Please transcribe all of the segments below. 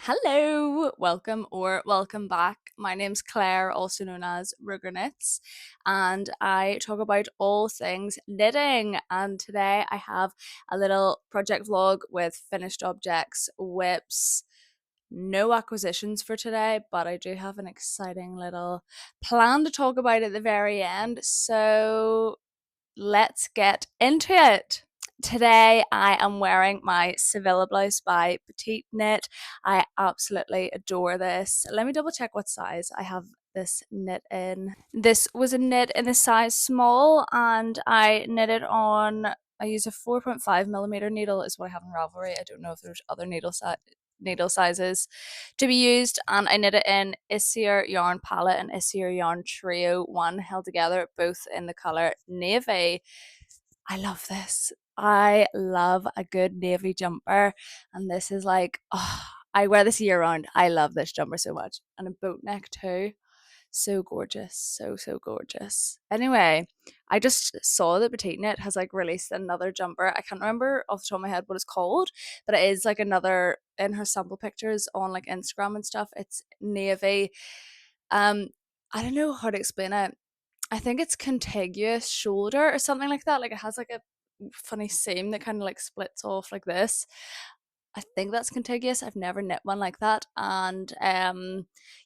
Hello, welcome back. My name's Claire, also known as Ruger Knits, and I talk about all things knitting. And today I have a little project vlog with finished objects, whips, no acquisitions for today, but I do have an exciting little plan to talk about at the very end. So let's get into it. Today I am wearing my Sevilla blouse by Petite Knit. I absolutely adore this. Let me double check what size I have this knit in. This was a knit in the size small, and I knitted on, I use a 4.5 millimeter needle is what I have in Ravelry. I don't know if there's other needle sizes to be used, and I knit it in Issier Yarn Palette and Issier Yarn Trio, one held together, both in the colour navy. I love this. I love a good navy jumper, and this is like, oh, I wear this year round. I love this jumper so much, and a boat neck too. So gorgeous, so gorgeous. Anyway, I just saw that Petite Knit has like released another jumper. I can't remember off the top of my head what it's called, but it is like another in her sample pictures on like Instagram and stuff. It's navy. Um, I don't know how to explain it. I think it's contiguous shoulder or something like that. Like it has like a funny seam that kind of like splits off like this. I think that's contiguous. I've never knit one like that. And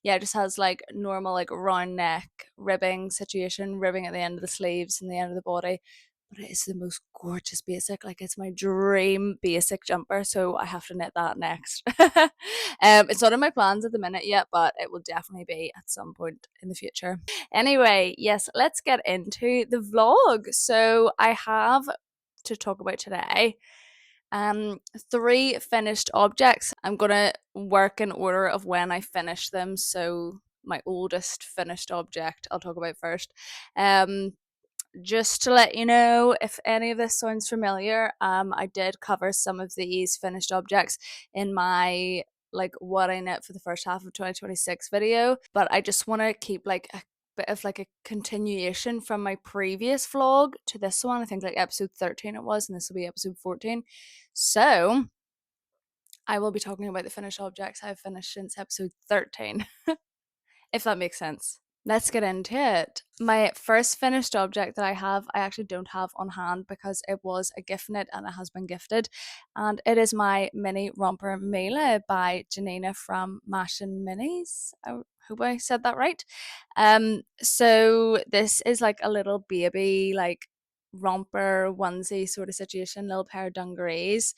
yeah, it just has like normal like round neck ribbing situation, ribbing at the end of the sleeves and the end of the body. But it is the most gorgeous basic. Like it's my dream basic jumper, so I have to knit that next. It's not in my plans at the minute yet, but it will definitely be at some point in the future. Anyway, yes, let's get into the vlog. So I have to talk about today three finished objects. I'm gonna work in order of when I finish them. So my oldest finished object I'll talk about first. Just to let you know if any of this sounds familiar, I did cover some of these finished objects in my like what I knit for the first half of 2026 video, but I just want to keep like a bit of like a continuation from my previous vlog to this one. I think like episode 13 it was, and this will be episode 14. So I will be talking about the finished objects I've finished since episode 13, if that makes sense. Let's get into it. My first finished object that I actually don't have on hand because it was a gift knit and it has been gifted. And it is my mini romper Mela by Janina from Mashin Minis. I hope I said that right. So this is like a little baby, like romper onesie sort of situation, little pair of dungarees.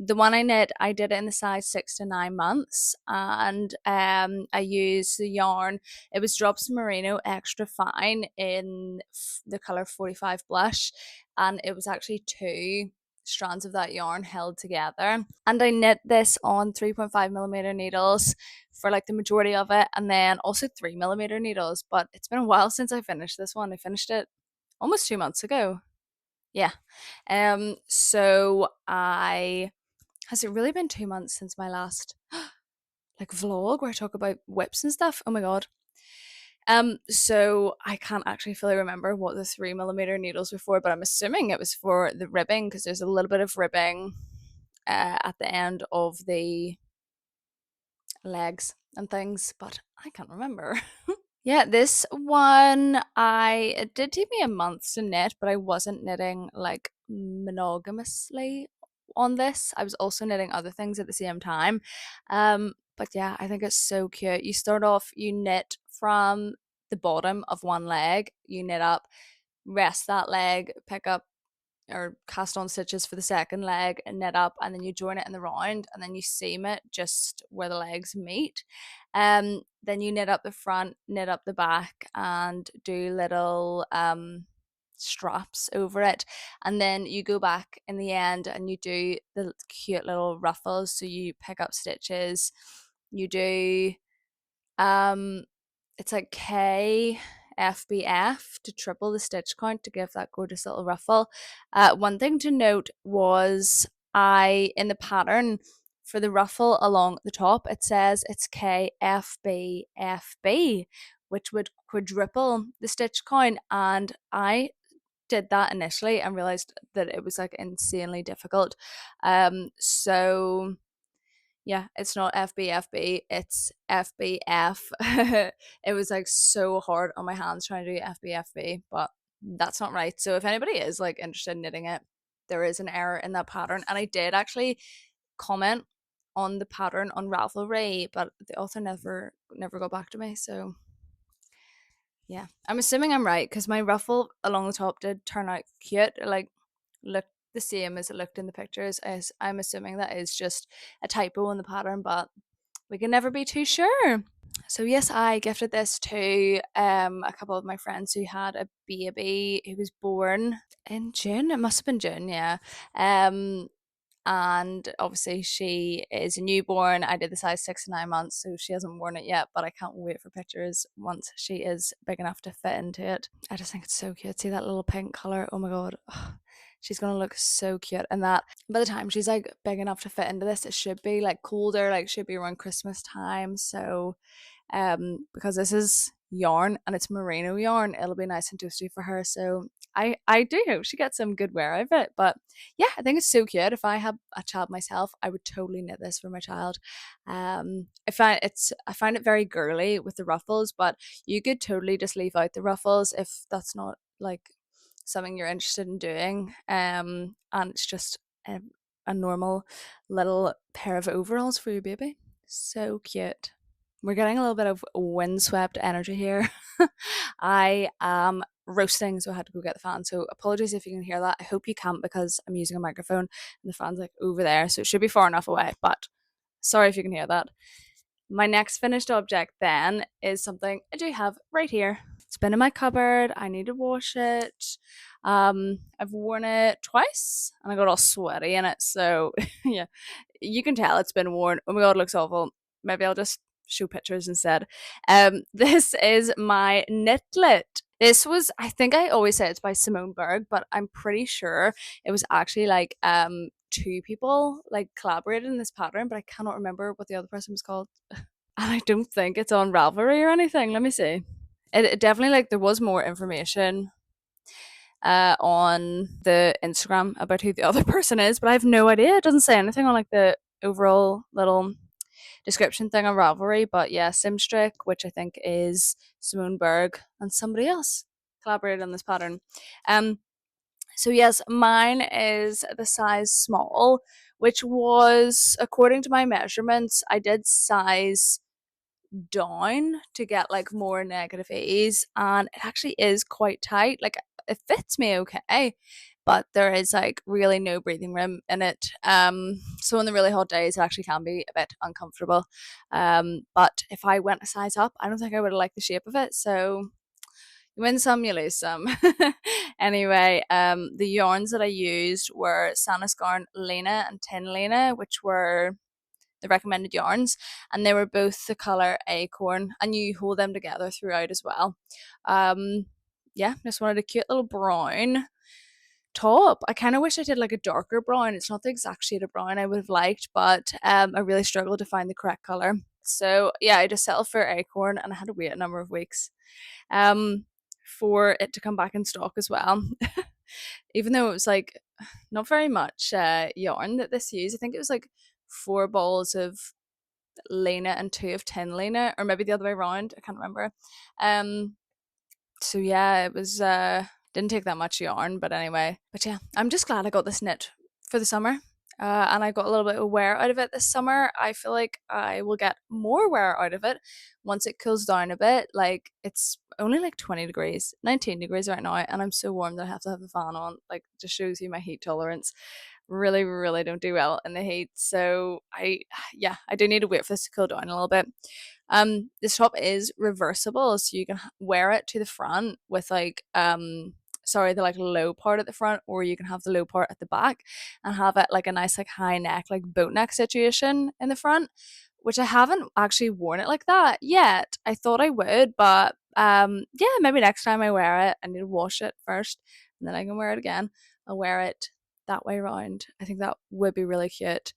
The one I knit, I did it in the size 6 to 9 months, and I used the yarn. It was Drops Merino Extra Fine in the color 45 Blush, and it was actually two strands of that yarn held together. And I knit this on 3.5 millimeter needles for like the majority of it, and then also 3 millimeter needles. But it's been a while since I finished this one. I finished it almost 2 months ago. Yeah. So I has it really been 2 months since my last like vlog where I talk about whips and stuff? Oh my god. So I can't actually fully remember what the 3 millimeter needles were for, but I'm assuming it was for the ribbing because there's a little bit of ribbing at the end of the legs and things, but I can't remember. Yeah, this one it did take me a month to knit, but I wasn't knitting like monogamously on this. I was also knitting other things at the same time. But yeah, I think it's so cute. You start off, you knit from the bottom of one leg, you knit up, rest that leg, pick up or cast on stitches for the second leg and knit up, and then you join it in the round and then you seam it just where the legs meet. Then you knit up the front, knit up the back, and do little straps over it, and then you go back in the end and you do the cute little ruffles. So you pick up stitches, you do it's like KFBF to triple the stitch count to give that gorgeous little ruffle. One thing to note was in the pattern for the ruffle along the top, it says it's KFBFB, which would quadruple the stitch count. And I did that initially and realized that it was like insanely difficult. So Yeah, it's not FBFB, it's FBF. It was like so hard on my hands trying to do FBFB, but that's not right. So if anybody is like interested in knitting it, there is an error in that pattern. And I did actually comment on the pattern on Ravelry, but the author never got back to me. So yeah, I'm assuming I'm right because my ruffle along the top did turn out cute. It, like, looked the same as it looked in the pictures. As I'm assuming that is just a typo in the pattern, but we can never be too sure. So yes, I gifted this to a couple of my friends who had a baby who was born in June. It must have been June, yeah. Um, and obviously she is a newborn. I did the size 6 to 9 months, so she hasn't worn it yet, but I can't wait for pictures once she is big enough to fit into it. I just think it's so cute. See that little pink color? Oh my god. She's gonna look so cute, and that by the time she's like big enough to fit into this, it should be like colder, like should be around Christmas time. So because this is yarn and it's merino yarn, it'll be nice and toasty for her. So I do hope she gets some good wear out of it. But yeah, I think it's so cute. If I had a child myself, I would totally knit this for my child. I find it very girly with the ruffles, but you could totally just leave out the ruffles if that's not like something you're interested in doing. And it's just a normal little pair of overalls for your baby. So cute. We're getting a little bit of windswept energy here. I am roasting, so I had to go get the fan. So apologies if you can hear that. I hope you can't because I'm using a microphone and the fan's like over there, so it should be far enough away. But sorry if you can hear that. My next finished object then is something I do have right here. It's been in my cupboard. I need to wash it. I've worn it twice and I got all sweaty in it. So yeah, you can tell it's been worn. Oh my god, it looks awful. Maybe I'll just show pictures instead. This is my knitlet. This was, I think I always say it's by Simone Berg, but I'm pretty sure it was actually like two people like collaborated in this pattern, but I cannot remember what the other person was called. And I don't think it's on Ravelry or anything. Let me see. It definitely, like, there was more information on the Instagram about who the other person is, but I have no idea. It doesn't say anything on like the overall little description thing on Ravelry. But yeah, Simstrick, which I think is Simone Berg and somebody else collaborated on this pattern. So yes, mine is the size small, which was, according to my measurements, I did size down to get like more negative E's, and it actually is quite tight. Like, it fits me okay, but there is like really no breathing room in it. So on the really hot days it actually can be a bit uncomfortable. But if I went a size up, I don't think I would have liked the shape of it. So you win some, you lose some. Anyway, the yarns that I used were Sanascarn Lena and Tin Lena, which were the recommended yarns, and they were both the color acorn, and you hold them together throughout as well. Yeah, just wanted a cute little brown top. I kind of wish I did like a darker brown. It's not the exact shade of brown I would have liked, but I really struggled to find the correct color. So yeah, I just settled for acorn, and I had to wait a number of weeks um for it to come back in stock as well. Even though it was like not very much yarn that this used. I think it was like 4 balls of Lena and 2 of 10 Lena, or maybe the other way around. I can't remember. Um, so yeah, it was didn't take that much yarn, but anyway. But yeah, I'm just glad I got this knit for the summer. And I got a little bit of wear out of it this summer. I feel like I will get more wear out of it once it cools down a bit. Like, it's only like 20 degrees, 19 degrees right now, and I'm so warm that I have to have the fan on. Like, just shows you my heat tolerance. Really, really don't do well in the heat. So yeah, I do need to wait for this to cool down a little bit. This top is reversible, so you can wear it to the front with like sorry, the like low part at the front, or you can have the low part at the back and have it like a nice like high neck, like boat neck situation in the front, which I haven't actually worn it like that yet. I thought I would, but yeah, maybe next time I wear it, I need to wash it first and then I can wear it again. I'll wear it that way around. I think that would be really cute.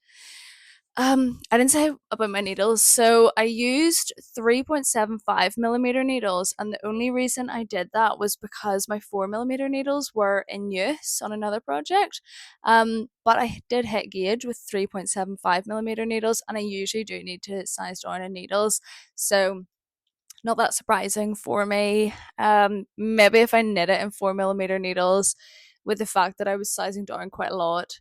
I didn't say about my needles. So I used 3.75 millimeter needles, and the only reason I did that was because my 4 millimeter needles were in use on another project. But I did hit gauge with 3.75 millimeter needles, and I usually do need to size down in needles. So not that surprising for me. Maybe if I knit it in 4 millimeter needles, with the fact that I was sizing down quite a lot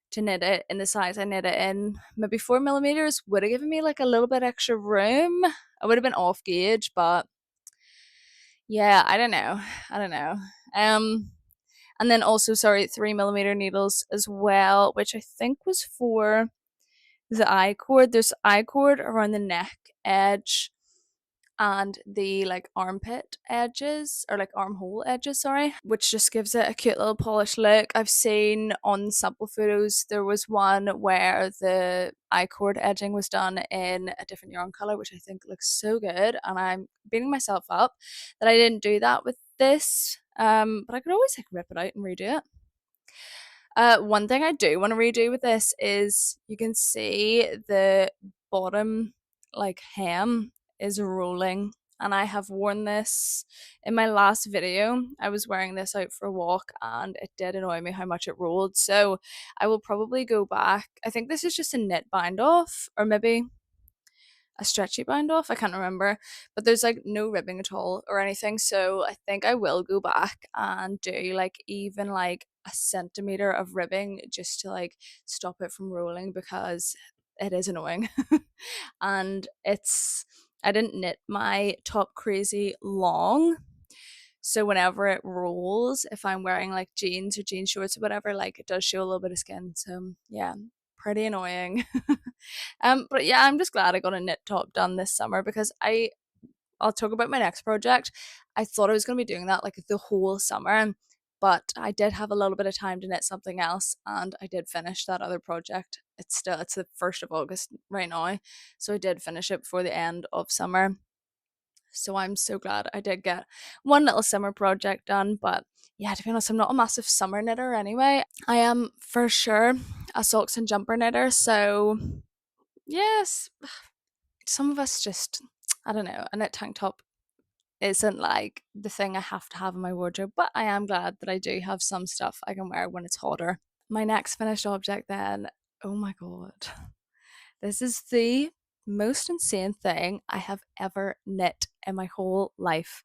to knit it in the size I knit it in, maybe 4 millimeters would have given me like a little bit extra room. I would have been off gauge, but yeah, I don't know. I don't know. Um, and then also, sorry, 3 millimeter needles as well, which I think was for the I cord. There's I cord around the neck edge and the like armpit edges, or like armhole edges, sorry, which just gives it a cute little polished look. I've seen on sample photos there was one where the I cord edging was done in a different yarn color, which I think looks so good, and I'm beating myself up that I didn't do that with this. But I could always like rip it out and redo it. One thing I do want to redo with this is you can see the bottom like hem is rolling, and I have worn this in my last video. I was wearing this out for a walk and it did annoy me how much it rolled. So I will probably go back. I think this is just a knit bind off, or maybe a stretchy bind off. I can't remember, but there's like no ribbing at all or anything. So I think I will go back and do like even like a centimeter of ribbing just to like stop it from rolling, because it is annoying. And I didn't knit my top crazy long. So whenever it rolls, if I'm wearing like jeans or jean shorts or whatever, like it does show a little bit of skin. So yeah, pretty annoying. But yeah, I'm just glad I got a knit top done this summer, because I'll talk about my next project. I thought I was gonna be doing that like the whole summer, but I did have a little bit of time to knit something else, and I did finish that other project. It's the 1st of August right now, so I did finish it before the end of summer. So I'm so glad I did get one little summer project done. But yeah, to be honest, I'm not a massive summer knitter anyway. I am for sure a socks and jumper knitter. So yes, some of us just, I don't know, a knit tank top isn't like the thing I have to have in my wardrobe, but I am glad that I do have some stuff I can wear when it's hotter. My next finished object then, oh my god, this is the most insane thing I have ever knit in my whole life.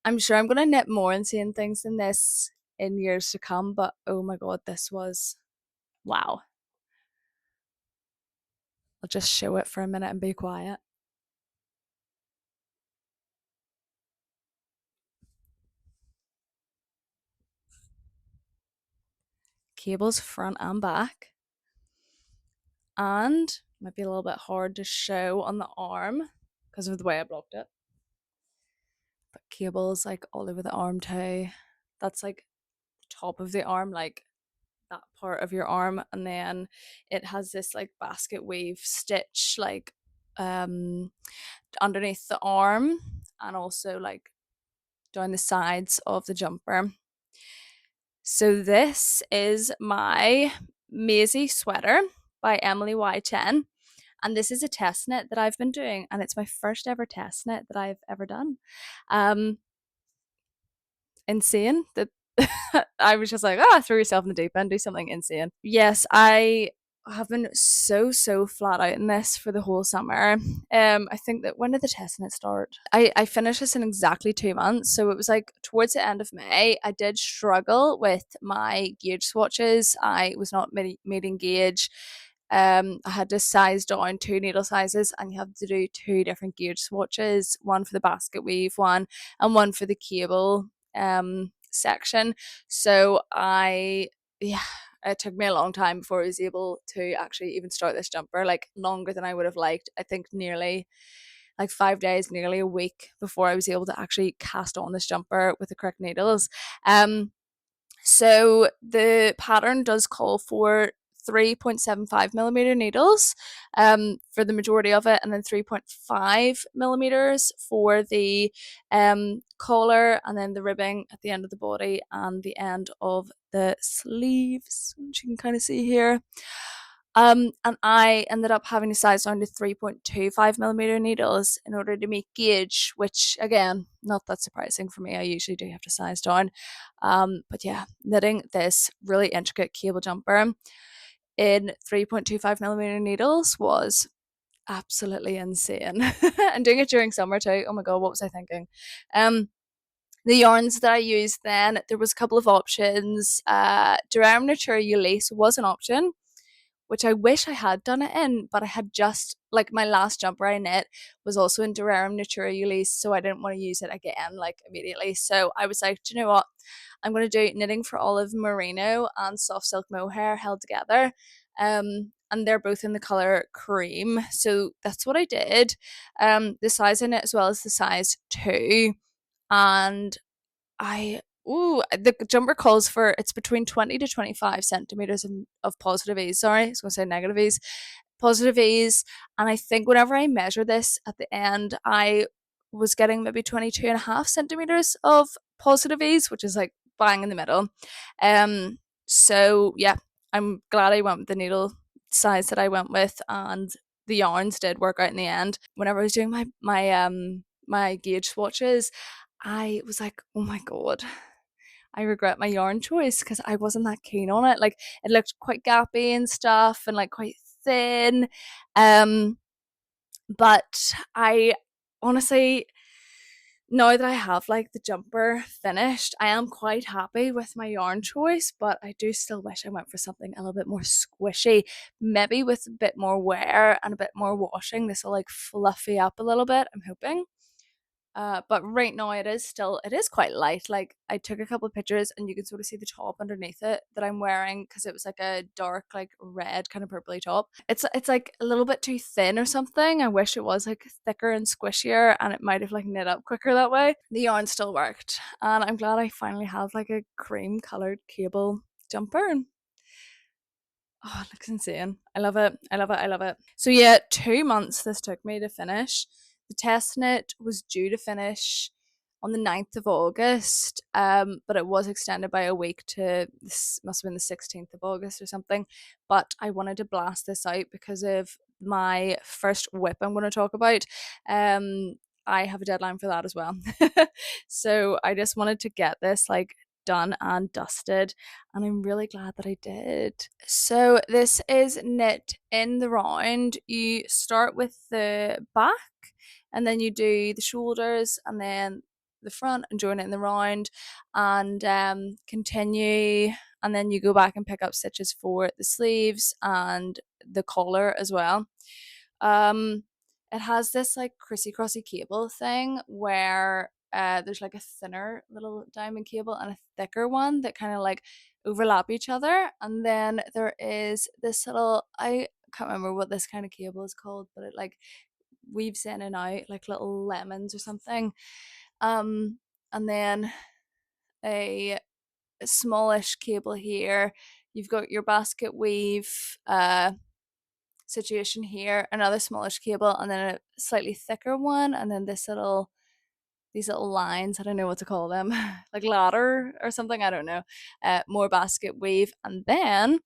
I'm sure I'm going to knit more insane things than this in years to come, but oh my god, this was wow. I'll just show it for a minute and be quiet. Cables front and back, and might be a little bit hard to show on the arm because of the way I blocked it, but cables like all over the arm too. That's like the top of the arm, like that part of your arm, and then it has this like basket weave stitch like um underneath the arm, and also like down the sides of the jumper. So this is my Maisie Sweater by Emily Y Chen. And this is a test knit that I've been doing, and it's my first ever test knit that I've ever done. Um, Insane that I was just like, throw yourself in the deep end, do something insane. Yes, I have been so flat out in this for the whole summer. I think that, when did the test knit start? I finished this in exactly 2 months, so it was like towards the end of May. I did struggle with my gauge swatches. I was not meeting gauge. I had to size down 2 needle sizes, and you have to do 2 different gauge swatches, one for the basket weave one and one for the cable section. So yeah, it took me a long time before I was able to actually even start this jumper, like longer than I would have liked. I think nearly like 5 days, nearly a week before I was able to actually cast on this jumper with the correct needles. So the pattern does call for 3.75 millimeter needles for the majority of it, and then 3.5 millimeters for the collar, and then the ribbing at the end of the body and the end of the sleeves, which you can kind of see here. And I ended up having to size down to 3.25 millimeter needles in order to meet gauge, which again, not that surprising for me. I usually do have to size down. But yeah, knitting this really intricate cable jumper in 3.25 millimeter needles was absolutely insane. And doing it during summer too. Oh my god, what was I thinking? Um, the yarns that I used then, there was a couple of options. Durham Natura Lace was an option, which I wish I had done it in, but I had just like my last jumper I knit was also in Durham Natura Ulysse, so I didn't want to use it again like immediately. So I was like, do you know what? I'm gonna do knitting for Olive Merino and soft silk mohair held together. And they're both in the color cream. So that's what I did. The size in it as well as the size two. And I ooh, the jumper calls for it's between 20 to 25 centimeters of positive ease. Sorry, I was going to say negative ease. Positive ease. And I think whenever I measure this at the end, I was getting maybe 22.5 centimeters of positive ease, which is like bang in the middle. Um, so yeah, I'm glad I went with the needle size that I went with, and the yarns did work out in the end. Whenever I was doing my gauge swatches, I was like, oh my god, I regret my yarn choice because I wasn't that keen on it. Like it looked quite gappy and stuff and like quite thin. Um, but I honestly, now that I have like the jumper finished, I am quite happy with my yarn choice, but I do still wish I went for something a little bit more squishy, maybe with a bit more wear and a bit more washing. This will like fluffy up a little bit, I'm hoping. But right now it is quite light. Like I took a couple of pictures and you can sort of see the top underneath it that I'm wearing because it was like a dark like red kind of purpley top. It's like a little bit too thin or something. I wish it was like thicker and squishier and it might have like knit up quicker that way. The yarn still worked and I'm glad I finally have like a cream colored cable jumper. Oh, it looks insane. I love it. I love it. I love it. So yeah, 2 months this took me to finish. The test knit was due to finish on the 9th of August, but it was extended by a week to this must have been the 16th of August or something. But I wanted to blast this out because of my first whip I'm going to talk about. I have a deadline for that as well. So I just wanted to get this like done and dusted, and I'm really glad that I did. So this is knit in the round. You start with the back and then you do the shoulders and then the front and join it in the round and continue, and then you go back and pick up stitches for the sleeves and the collar as well. um it has this like crissy crossy cable thing where there's like a thinner little diamond cable and a thicker one that kind of like overlap each other, and then there is this little, I can't remember what this kind of cable is called, but it like weaves in and out like little lemons or something. And then a smallish cable here. You've got your basket weave situation here, another smallish cable, and then a slightly thicker one, and then these little lines, I don't know what to call them, like ladder or something, I don't know. More basket weave, and then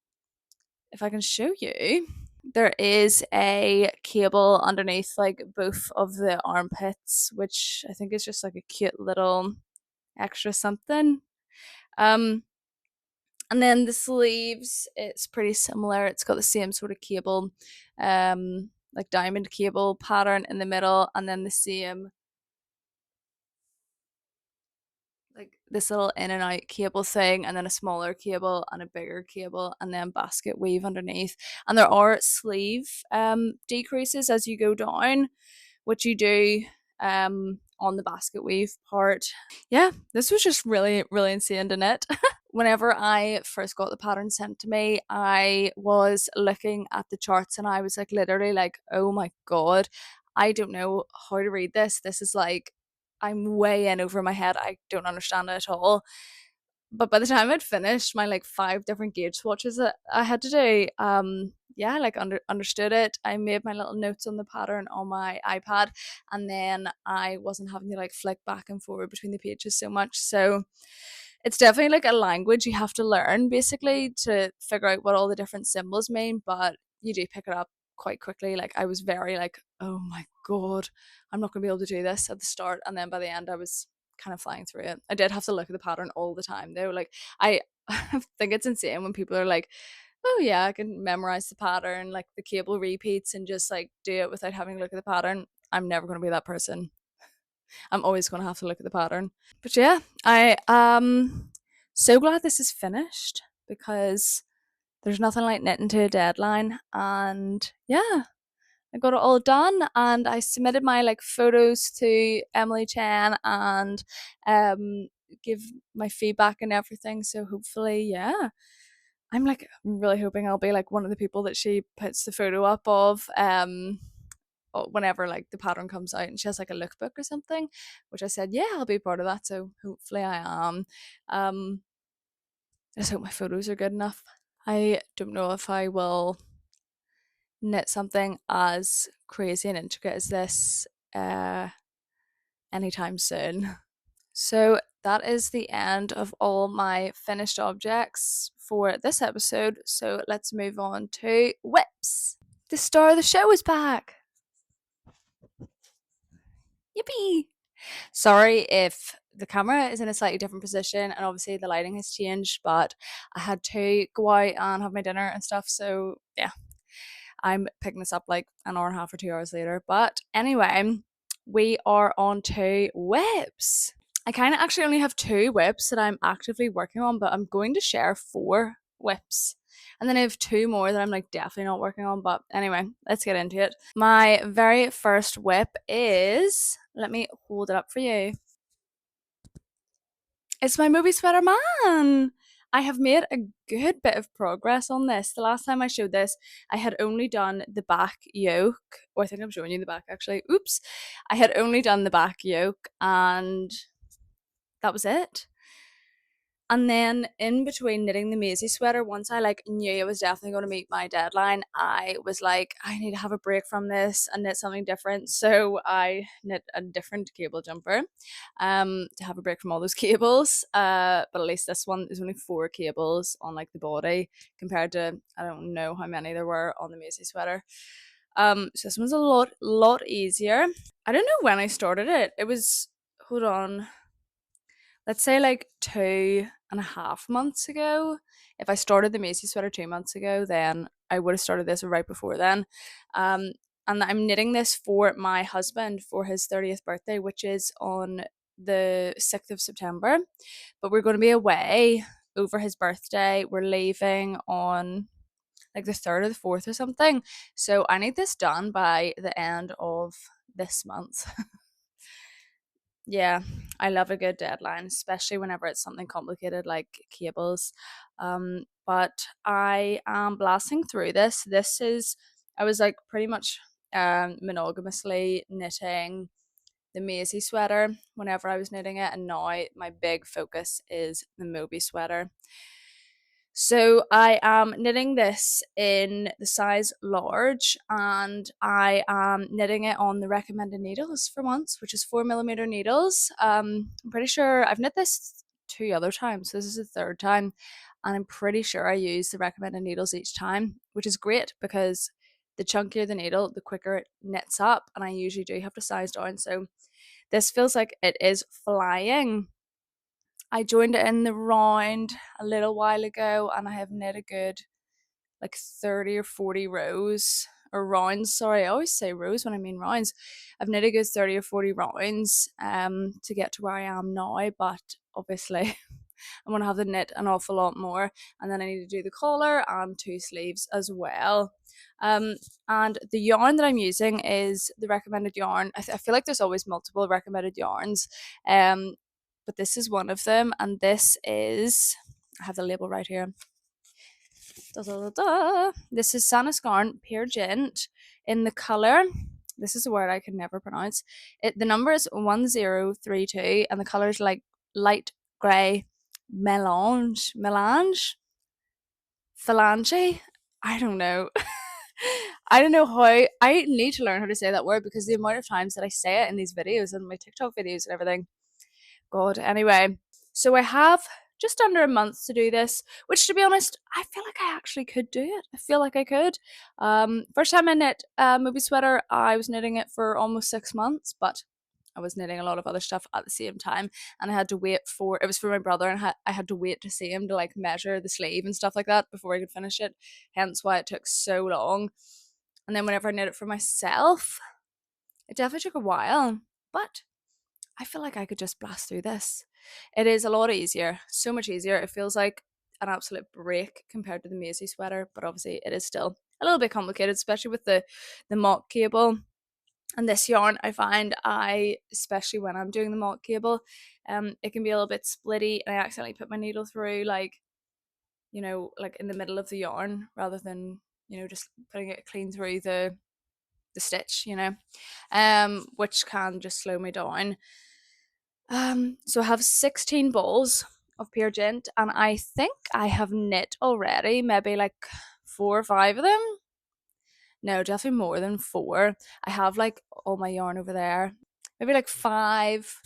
if I can show you, there is a cable underneath like both of the armpits, which I think is just like a cute little extra something. Um, and then the sleeves, it's pretty similar. It's got the same sort of cable, like diamond cable pattern in the middle, and then the same like this little in and out cable thing, and then a smaller cable and a bigger cable, and then basket weave underneath. And there are sleeve decreases as you go down, which you do on the basket weave part. Yeah, this was just really, really insane to knit. Whenever I first got the pattern sent to me, I was looking at the charts and I was like literally like, oh my god, I don't know how to read this. This is like I'm way in over my head. I don't understand it at all. But by the time I'd finished my like 5 different gauge swatches that I had to do, yeah, like understood it. I made my little notes on the pattern on my iPad, and then I wasn't having to like flick back and forward between the pages so much. So it's definitely like a language you have to learn basically to figure out what all the different symbols mean, but you do pick it up quite quickly. Like I was very like, oh my god, I'm not gonna be able to do this at the start, and then by the end I was kind of flying through it. I did have to look at the pattern all the time though. Like I think it's insane when people are like, oh yeah, I can memorize the pattern, like the cable repeats, and just like do it without having to look at the pattern. I'm never going to be that person. I'm always going to have to look at the pattern. But yeah, I so glad this is finished because there's nothing like knitting to a deadline. And yeah, I got it all done, and I submitted my like photos to Emily Chen and um give my feedback and everything. So hopefully, yeah, I'm like really hoping I'll be like one of the people that she puts the photo up of whenever like the pattern comes out, and she has like a lookbook or something, which I said yeah, I'll be part of that, so hopefully I am. I just hope my photos are good enough. I don't know if I will knit something as crazy and intricate as this anytime soon. So that is the end of all my finished objects for this episode. So let's move on to whips. The star of the show is back. Yippee! Sorry if the camera is in a slightly different position and obviously the lighting has changed, but I had to go out and have my dinner and stuff. So yeah, I'm picking this up like an hour and a half or 2 hours later. But anyway, we are on to whips. I kind of actually only have 2 whips that I'm actively working on, but I'm going to share 4 whips. And then I have 2 more that I'm like definitely not working on. But anyway, let's get into it. My very first whip is, let me hold it up for you. It's my Moby Sweater Man. I have made a good bit of progress on this. The last time I showed this, I had only done the back yoke. Oh, I think I'm showing you the back actually. Oops. I had only done the back yoke and that was it. And then in between knitting the Maisie sweater, once I like knew I was definitely going to meet my deadline, I was like, I need to have a break from this and knit something different. So I knit a different cable jumper, to have a break from all those cables. But at least this one is only 4 cables on like the body compared to I don't know how many there were on the Maisie sweater. So this one's a lot easier. I don't know when I started it. It was, hold on, let's say like 2.5 months ago. If I started the Maisie sweater 2 months ago, then I would have started this right before then. Um, and I'm knitting this for my husband for his 30th birthday, which is on the 6th of September. But we're going to be away over his birthday. We're leaving on like the 3rd or the 4th or something. So I need this done by the end of this month. Yeah, I love a good deadline, especially whenever it's something complicated like cables. But I am blasting through this. I was like pretty much monogamously knitting the Maisie sweater whenever I was knitting it, and now my big focus is the Moby sweater. So I am knitting this in the size large, and I am knitting it on the recommended needles for once, which is 4mm needles. I'm pretty sure I've knit this 2 other times, so this is the 3rd time, and I'm pretty sure I use the recommended needles each time, which is great because the chunkier the needle, the quicker it knits up, and I usually do have to size down. So this feels like it is flying. I joined it in the round a little while ago, and I have knit a good like 30 or 40 rows or rounds. Sorry, I always say rows when I mean rounds. I've knit a good 30 or 40 rounds to get to where I am now, but obviously I'm gonna have to knit an awful lot more, and then I need to do the collar and 2 sleeves as well. And the yarn that I'm using is the recommended yarn. I feel like there's always multiple recommended yarns. But this is one of them, and this is, I have the label right here. Da, da, da, da. This is Sanascarn Peer Gent in the colour. This is a word I can never pronounce. The number is 1032, and the colour is like light grey melange. Phalange? I don't know. I don't know how. I need to learn how to say that word because the amount of times that I say it in these videos and my TikTok videos and everything. God, anyway, so I have just under a month to do this, which to be honest, I feel like I actually could do it. I feel like I could. First time I knit Moby Sweater, I was knitting it for almost 6 months, but I was knitting a lot of other stuff at the same time, and I had to wait for it was for my brother, and I had to wait to see him to like measure the sleeve and stuff like that before I could finish it. Hence why it took so long. And then whenever I knit it for myself, it definitely took a while, but I feel like I could just blast through this. It is a lot easier, so much easier. It feels like an absolute break compared to the Maisie Sweater, but obviously it is still a little bit complicated, especially with the mock cable. And this yarn, I find especially when I'm doing the mock cable, it can be a little bit splitty, and I accidentally put my needle through like in the middle of the yarn rather than just putting it clean through the stitch, which can just slow me down. So I have 16 balls of pure gint, and I think I have knit already maybe like 4 or 5 of them. No, definitely more than 4. I have like all my yarn over there. Maybe like 5,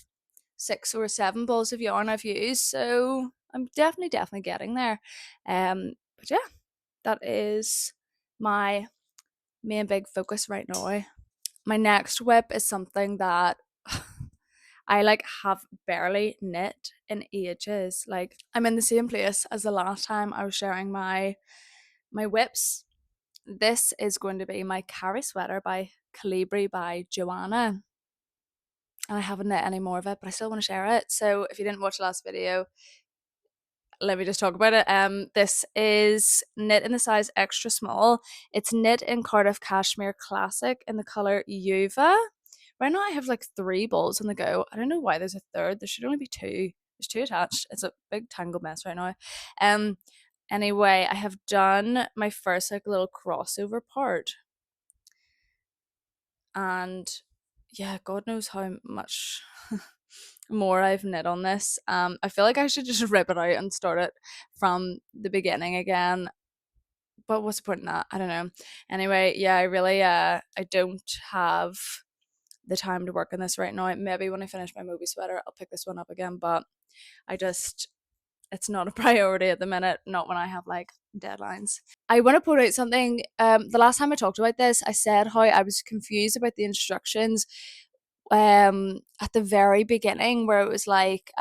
6 or 7 balls of yarn I've used. So I'm definitely getting there. But yeah, that is my main big focus right now. My next whip is something that I like have barely knit in ages. Like I'm in the same place as the last time I was sharing my whips. This is going to be my Carrie sweater by Calibri by Joanna. And I haven't knit any more of it, but I still want to share it. So if you didn't watch the last video, let me just talk about it. This is knit in the size extra small. It's knit in Cardiff Cashmere Classic in the color Yuva. Right now I have like 3 balls on the go. I don't know why there's a third. There should only be 2. There's 2 attached. It's a big tangled mess right now. Anyway, I have done my first like little crossover part. And yeah, God knows how much more I've knit on this. I feel like I should just rip it out and start it from the beginning again. But what's the point in that? I don't know. Anyway, yeah, I really I don't have the time to work on this right now. Maybe when I finish my Moby sweater, I'll pick this one up again, but it's not a priority at the minute, not when I have like deadlines. I want to point out something. The last time I talked about this, I said how I was confused about the instructions at the very beginning, where it was like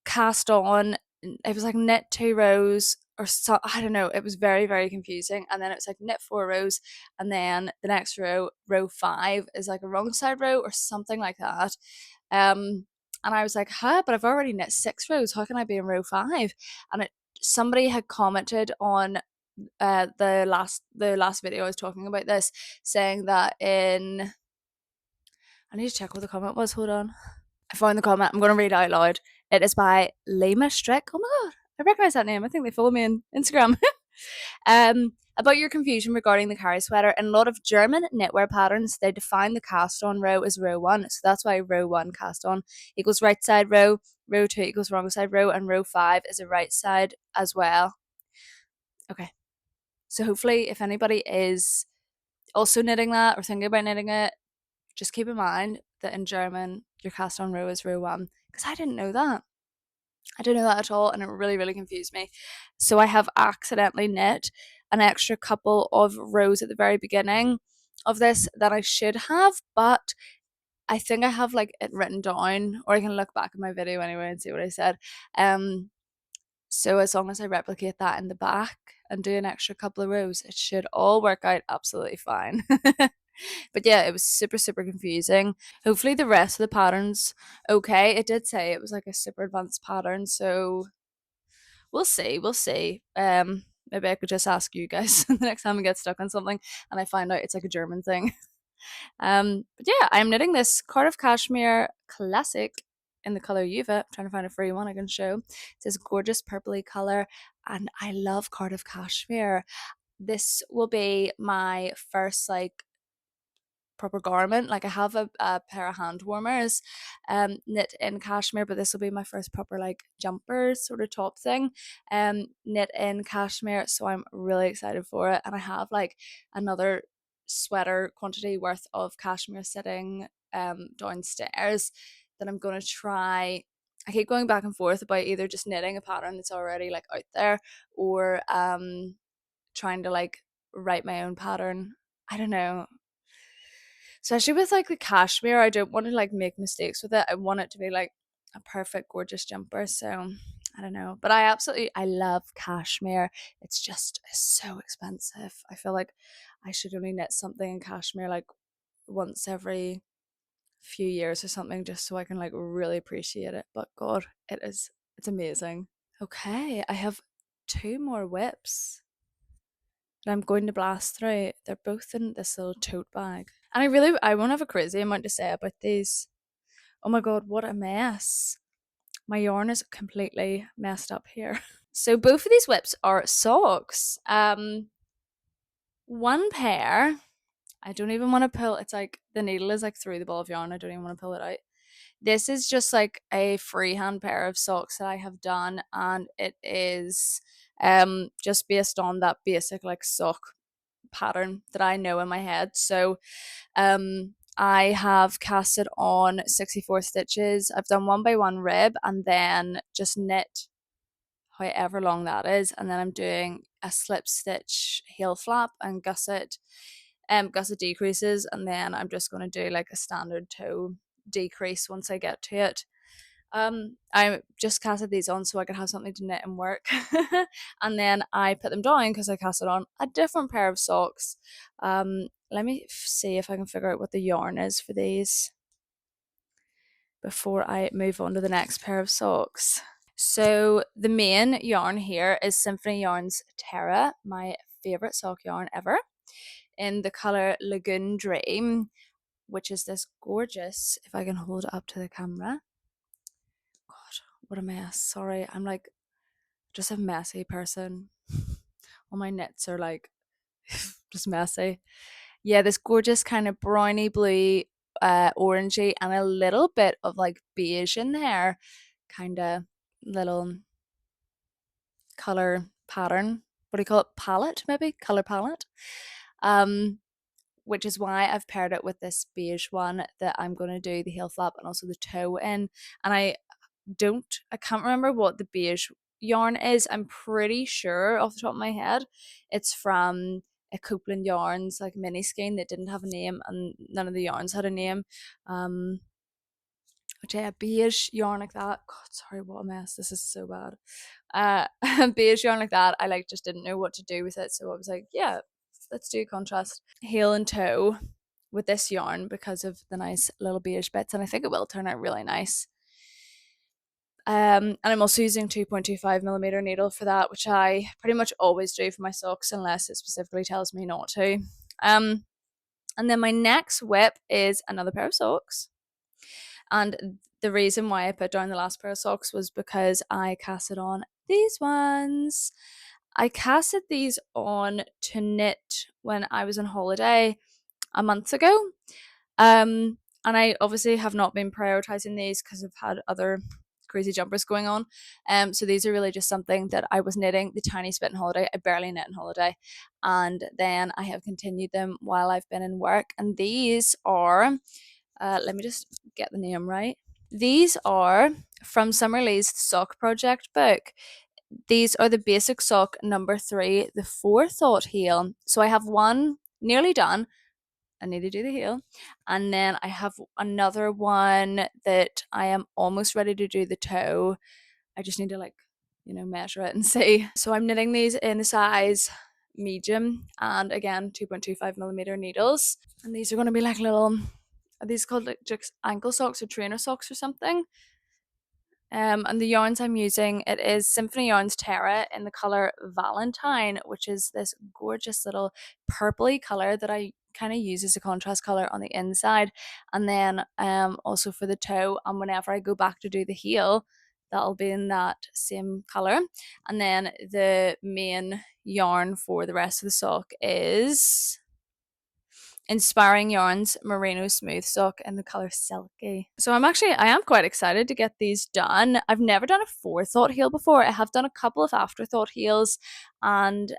cast on, it was like knit 2 rows or so, I don't know, it was very very confusing. And then it's like knit 4 rows, and then the next row 5 is like a wrong side row or something like that. And I was like, huh, but I've already knit 6 rows, how can I be in row 5? And somebody had commented on the last video I was talking about this, saying that I need to check what the comment was, hold on. I found the comment. I'm going to read it out loud. It is by Lima Strick. Oh my god, I recognize that name. I think they follow me on Instagram. About your confusion regarding the Carrie sweater. In a lot of German knitwear patterns, they define the cast on row as row 1. So that's why row 1 cast on equals right side row 2 equals wrong side row, and row 5 is a right side as well. Okay. So hopefully if anybody is also knitting that or thinking about knitting it, just keep in mind that in German, your cast on row is row 1. Because I didn't know that. I didn't know that at all, and it really, really confused me. So I have accidentally knit an extra couple of rows at the very beginning of this that I should have, but I think I have like it written down, or I can look back at my video anyway and see what I said. So as long as I replicate that in the back and do an extra couple of rows, it should all work out absolutely fine. But yeah, it was super super confusing. Hopefully the rest of the patterns okay. It did say it was like a super advanced pattern, so we'll see. Maybe I could just ask you guys the next time I get stuck on something and I find out it's like a German thing. But yeah, I'm knitting this Cardiff Cashmere Classic in the color Yuva. I'm trying to find a free one I can show. It's this gorgeous purpley color, and I love Cardiff Cashmere. This will be my first like proper garment. Like I have a pair of hand warmers knit in cashmere, but this will be my first proper like jumper sort of top thing knit in cashmere, so I'm really excited for it. And I have like another sweater quantity worth of cashmere sitting downstairs that I'm going to try I keep going back and forth about either just knitting a pattern that's already like out there, or trying to like write my own pattern. I don't know. Especially with like the cashmere, I don't want to like make mistakes with it. I want it to be like a perfect gorgeous jumper. So I don't know. But I love cashmere. It's just so expensive. I feel like I should only knit something in cashmere like once every few years or something, just so I can like really appreciate it. But God, it's amazing. Okay, I have two more whips that I'm going to blast through. They're both in this little tote bag. And I won't have a crazy amount to say about these. Oh my God, what a mess. My yarn is completely messed up here. So both of these whips are socks. One pair, I don't even want to pull. It's like the needle is like through the ball of yarn. I don't even want to pull it out. This is just like a freehand pair of socks that I have done, and it is just based on that basic like sock pattern that I know in my head. So I have casted on 64 stitches. I've done one by one rib and then just knit however long that is, and then I'm doing a slip stitch heel flap and gusset decreases, and then I'm just going to do like a standard toe decrease once I get to it. I just casted these on so I could have something to knit and work. And then I put them down because I casted on a different pair of socks. Let me see if I can figure out what the yarn is for these before I move on to the next pair of socks. So the main yarn here is Symphony Yarns Terra, my favourite sock yarn ever, in the colour Lagoon Dream, which is this gorgeous, if I can hold it up to the camera. God, what a mess. Sorry, I'm like just a messy person. All my knits are like just messy. Yeah, this gorgeous kind of browny blue, orangey, and a little bit of like beige in there. Kind of little color pattern. What do you call it? Palette, maybe? Color palette. Um, which is why I've paired it with this beige one that I'm going to do the heel flap and also the toe in. And I can't remember what the beige yarn is. I'm pretty sure off the top of my head it's from a Copeland Yarns like mini skein that didn't have a name, and none of the yarns had a name. Which yeah, beige yarn like that. God, sorry, what a mess. This is so bad. Beige yarn like that. I like just didn't know what to do with it, so I was like, yeah, let's do contrast heel and toe with this yarn because of the nice little beige bits, and I think it will turn out really nice. And I'm also using 2.25mm needle for that, which I pretty much always do for my socks unless it specifically tells me not to. And then my next whip is another pair of socks. And the reason why I put down the last pair of socks was because I casted on these ones. I casted these on to knit when I was on holiday a month ago. And I obviously have not been prioritizing these because I've had other crazy jumpers going on. So these are really just something that I was knitting the tiny bit in holiday. I barely knit in holiday. And then I have continued them while I've been in work. And these are, let me just get the name right. These are from Summer Lee's Sock Project book. These are the basic sock number 3, the Forethought Heel. So I have one nearly done. I need to do the heel. And then I have another one that I am almost ready to do the toe. I just need to like, measure it and see. So I'm knitting these in the size medium and again 2.25mm needles. And these are going to be like little, are these called like just ankle socks or trainer socks or something? And the yarns I'm using, it is Symphony Yarns Terra in the color Valentine, which is this gorgeous little purpley color that I kind of use as a contrast color on the inside. And then also for the toe, and whenever I go back to do the heel, that'll be in that same color. And then the main yarn for the rest of the sock is Inspiring Yarns Merino Smooth Sock in the color Silky. So I am quite excited to get these done. I've never done a forethought heel before. I have done a couple of afterthought heels, and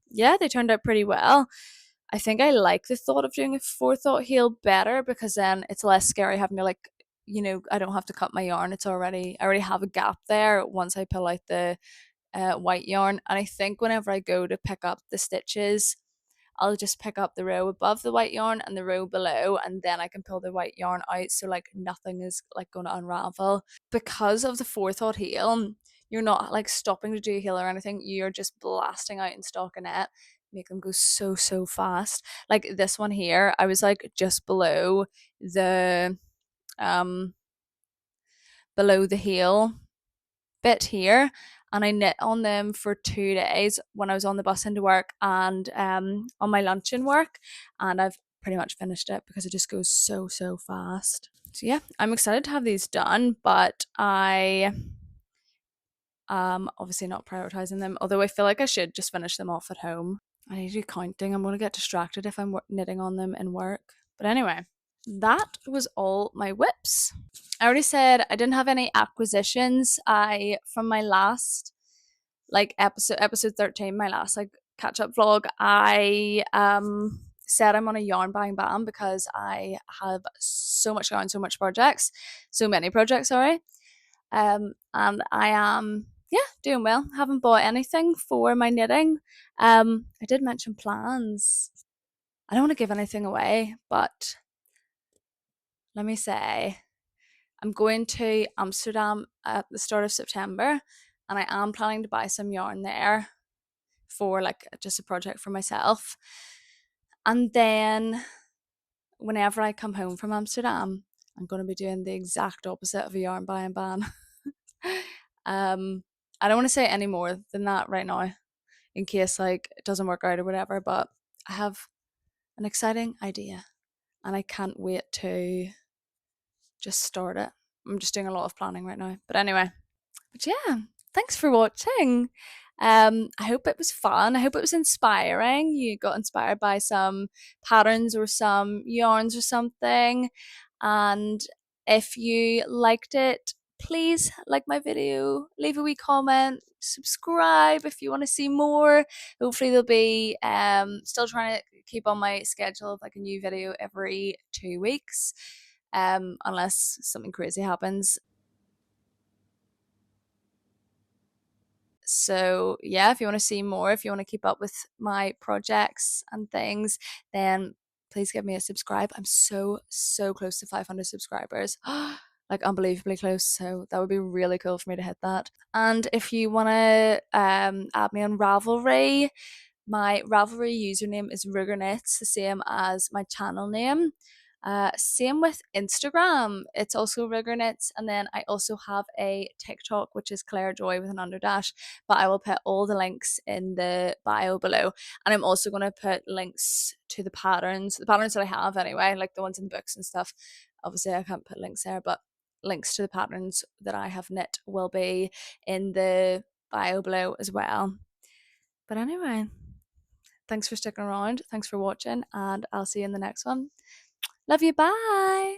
yeah, they turned out pretty well. I think I like the thought of doing a forethought heel better because then it's less scary having to like I don't have to cut my yarn. I already have a gap there once I pull out the white yarn. And I think whenever I go to pick up the stitches, I'll just pick up the row above the white yarn and the row below, and then I can pull the white yarn out, so like nothing is like going to unravel. Because of the Forethought Heel, you're not like stopping to do a heel or anything. You're just blasting out in stockinette, make them go so so fast. Like this one here, I was like just the um below the heel bit here, and I knit on them for 2 days when I was on the bus into work and on my lunch in work, and I've pretty much finished it because it just goes so so fast. So yeah, I'm excited to have these done, but I obviously not prioritizing them, although I feel like I should just finish them off at home. I need to do counting. I'm going to get distracted if I'm knitting on them in work. But anyway, that was all my whips. I already said I didn't have any acquisitions. I from my last like episode 13, my last like catch up vlog, I said I'm on a yarn buying ban because I have so much yarn, so many projects, sorry. And I am doing well. Haven't bought anything for my knitting. I did mention plans. I don't want to give anything away, but let me say I'm going to Amsterdam at the start of September, and I am planning to buy some yarn there for like just a project for myself. And then whenever I come home from Amsterdam, I'm going to be doing the exact opposite of a yarn buying ban. I don't want to say any more than that right now in case like it doesn't work out or whatever, but I have an exciting idea and I can't wait to just start it. I'm just doing a lot of planning right now. But anyway, but yeah, thanks for watching. I hope it was fun. I hope it was inspiring. You got inspired by some patterns or some yarns or something. And if you liked it, please like my video, leave a wee comment, subscribe if you want to see more. Hopefully there'll be still trying to keep on my schedule of like a new video every 2 weeks. Unless something crazy happens. So yeah, if you want to see more, if you want to keep up with my projects and things, then please give me a subscribe. I'm so so close to 500 subscribers. Like unbelievably close, so that would be really cool for me to hit that. And if you want to add me on Ravelry, my Ravelry username is Rugerknits, the same as my channel name. Same with Instagram, it's also Rugerknits, and then I also have a TikTok, which is Claire Joy with an underdash, but I will put all the links in the bio below. And I'm also going to put links to the patterns that I have anyway, like the ones in the books and stuff. Obviously I can't put links there, but links to the patterns that I have knit will be in the bio below as well. But anyway, thanks for sticking around, thanks for watching, and I'll see you in the next one. Love you, bye!